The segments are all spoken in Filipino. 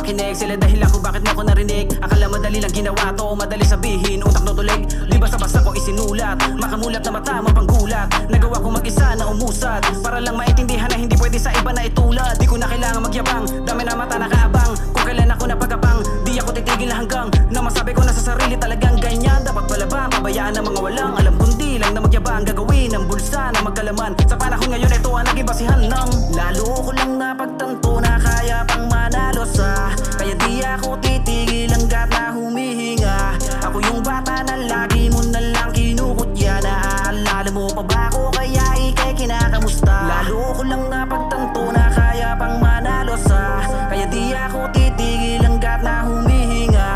makinig. Sila dahilan kung bakit mo ko narinig. Akala madali lang ginawa to, madali sabihin, utak tutulig. Di basta-basta ko isinulat, makamulat na mata, mapanggulat. Nagawa ko mag-isa na umusad, para lang maintindihan na hindi pwede sa iba na itulad. Di ko na kailangan magyabang, dami na mata nakaabang. Kung kailan ako napagabang, di ako titigil na hanggang na masabi ko na sa sarili talagang ganyan. Dapat palaba, pabayaan ng mga walang alam, kundi lang na magyabang. Gagawin ng bulsa na magkalaman. Sa panahon ngayon ito ang naging basihan ng lalo ko lang napagtanto na kaya pang manalo sa. Kaya di ako titigil hanggat na humihinga. Ako yung bata na lagi mo na lang kinukutya. Naaalala mo pa ba ako kaya ikay kinakamusta? Lalo ko lang napagtanto na kaya pang manalo sa. Kaya di ako titigil hanggat na humihinga.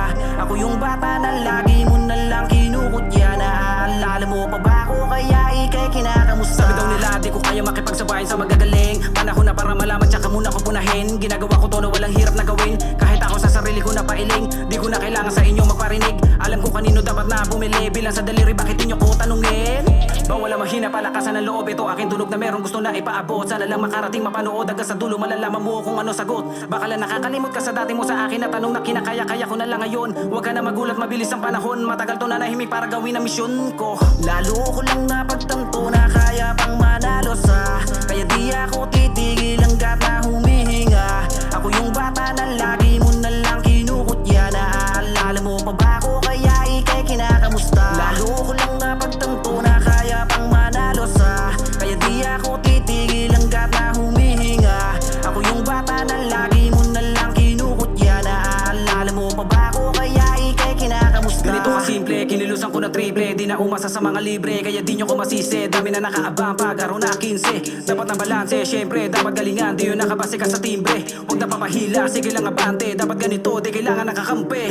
Ako yung bata na lagi mo na lang kinukutya. Naaalala mo pa ba ako kaya ikay kinakamusta? Sabi daw nila di ko kaya makipagsabayan sa magagaling. Panahon na para malaman tsaka muna ko punahin. Ginagawa ko to na walang hirap na gawin. Kahit ako sa sarili ko na pailing, di ko na kailangan sa inyong magparinig. Alam ko kanino dapat na bumili. Bilang sa daliri bakit inyo ko tanungin? Bawal ang mahina, palakasan ng loob. Ito aking tunog na merong gusto na ipaabot. Sana lang makarating mapanood hanggang sa dulo. Malalaman mo kung ano sagot. Baka lang nakakalimot ka sa dati mo sa akin na tanong na kinakaya-kaya ko na lang ngayon. Huwag ka na magulat, mabilis ang panahon. Matagal to na nahimik para gawin ang misyon ko. Lalo ko lang napagtanto na kaya pang manalo sa. Kaya di ako titigil hanggat na humihinga. Ako yung bata na lagi mo na lang kinukutya. Naaalala mo pa ba ako kaya ikay kinakamusta? Lalo ko lang napagtanto na kaya pang manalo sa. Kaya di ako titigil hanggat na humihinga. Ako yung bata na lagi mo na lang kinukutya. Naaalala mo pa ba ako kaya ikay kinakamusta? Ganito kasimple, kinilusan ko na triple. Di na umasa sa mga libre, kaya di nyo ko masisi. Dami na nakaabang pagaro na 15. Dapat na balanse, syempre dapat galingan. Di yun nakabase ka sa timbre. Huwag na papahila, sige lang abante. Dapat ganito, di kailangan nakakampi.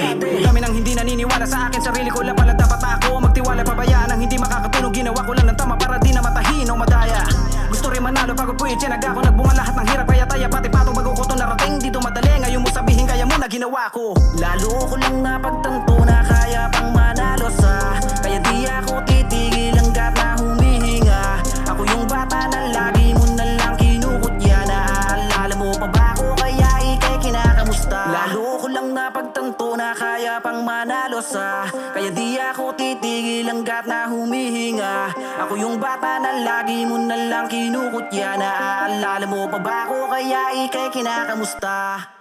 Dami nang hindi naniniwala sa akin, sarili ko lang pala dapat ako magtiwala. Pabayaan ang hindi makakatulong, ginawa ko lang ng tama para di na matahin o madaya. Gusto rin manalo pagod po itinaga ko. Nagbunga lahat ng hirap kaya taya pati patong bago ko to narating. Dito madali, ngayon mo sabihin kaya mo na ginawa ko. Lalo ko lang napagtanto na kaya pang manalo sa. Kaya di ako titigil hanggat na humihinga. Ako yung bata na lagi mo na lang kinukutya. Naaalala mo pa ba ako kaya ikay kinakamusta? Lalo ko lang napagtanto na kaya pang manalo sa. Kaya di ako titigil hanggat na humihinga. Ako yung bata na lagi mo na lang kinukutya. Naaalala mo pa ba ako kaya ikay kinakamusta?